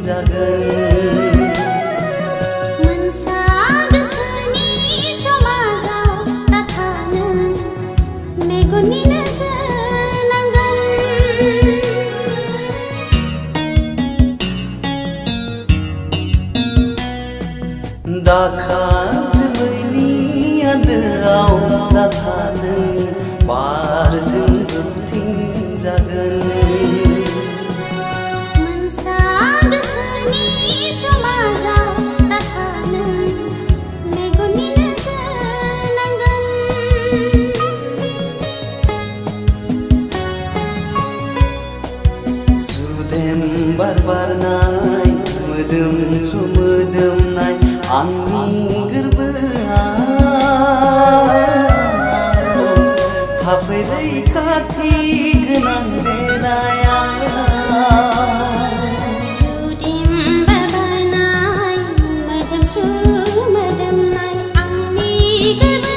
जागोन मोनसा गोसोनि समाजाव थानो मेगननि नोजोर नांगोन दाखा जोमैनि आन्दोआव थानो बारजों गोबथिं जागोन मोनसा गोसोनि समाजाव थानो मेगननि नोजोर नांगोन सुदेम बार बारनाय मोदोमफ्रु मोदोमनाय आंनि गोरबोआव थाफै रैखाथि गोनां देराया सुदेम बारनाय मोदोमफ्रु मोदोमनाय आंनि गोरबोआव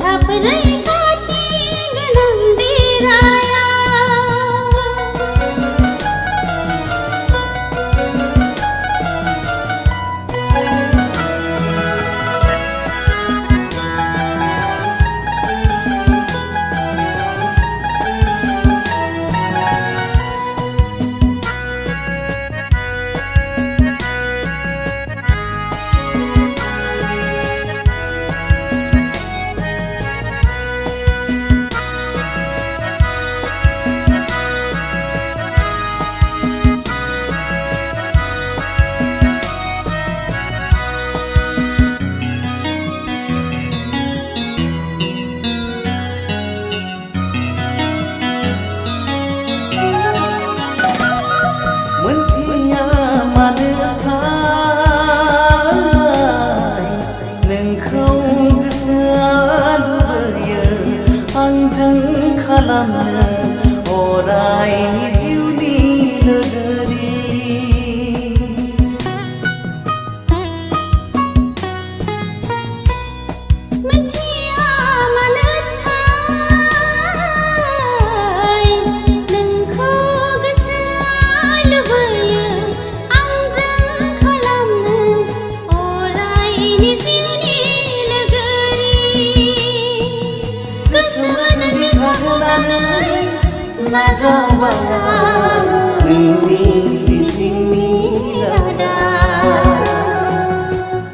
थाफै रैखाथि गोनां देराया मोनथिया मानोथाय नोंखौ गोसोआ लुबैयो आंजों खालामनो अरायनि जिउनि लोगोरि मोनथिया मानोथाय नोंखौ गोसोआ लुबैयो आंजों खालामनो अरायनि जिउनि लोगोरि गोसोजों बिखा होनानै नाजावबाय नोंनि मिजिंनि रोदा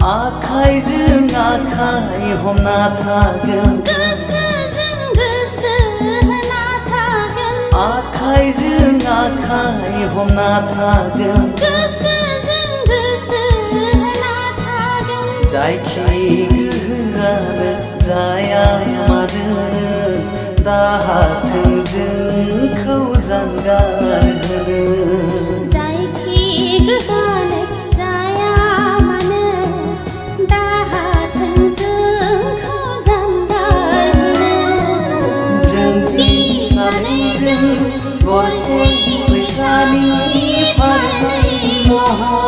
आखाइजों आखाइ हमना थागोन गोसोजों गोसो होना थागोन आखाइजों आखाइ हमना थागोन गोसोजों गोसो होना थागोन जायखि गोहोआनो जाया मानो दाहाथों जोंखौ जानगार होनो जायखि गोहोआनो जाया मानो दाहाथों जोंखौ जानगार होनो जोंनि सानैजों गरसे फैसानि फारनै महर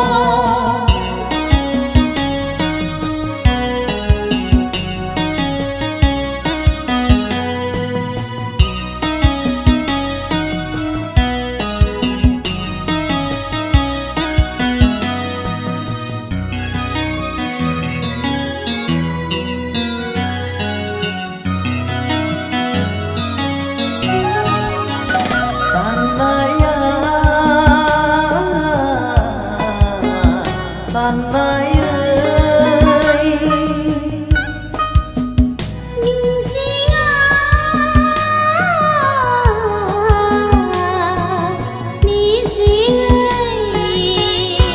साननाया साननायै मिजिंआ मिजिङै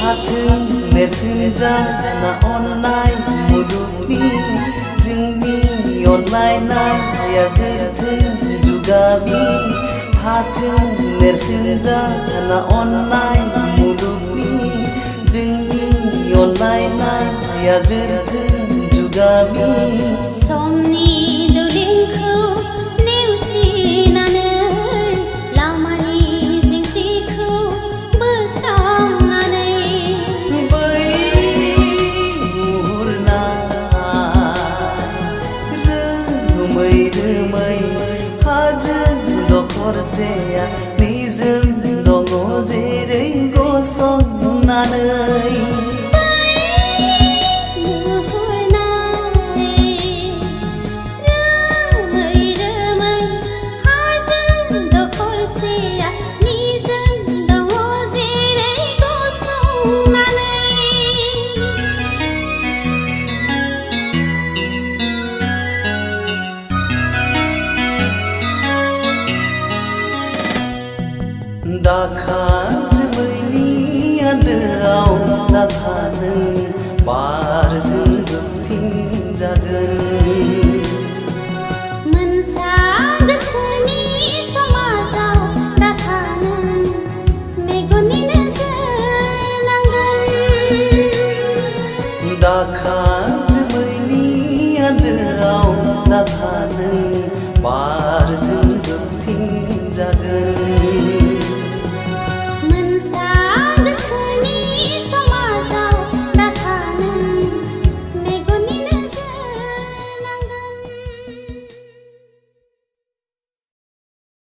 हाथों नेरसोन जाना अननाय मुलुगनि जोंनि अनलायनाया जोरथों जुगामि हाथों नेरसोन जाना अननाय मुलुगनि जोंनि अनलायनाया जोरथों जुगामि समनि दौलेंखौ नेवसिनानै लामानि जेंसिखौ बोस्रांनानै बै मुहुरनाय रोमै रोमै हाजो दखरसेया निजोम संनानै दाखा जोमैनि आन्दोआव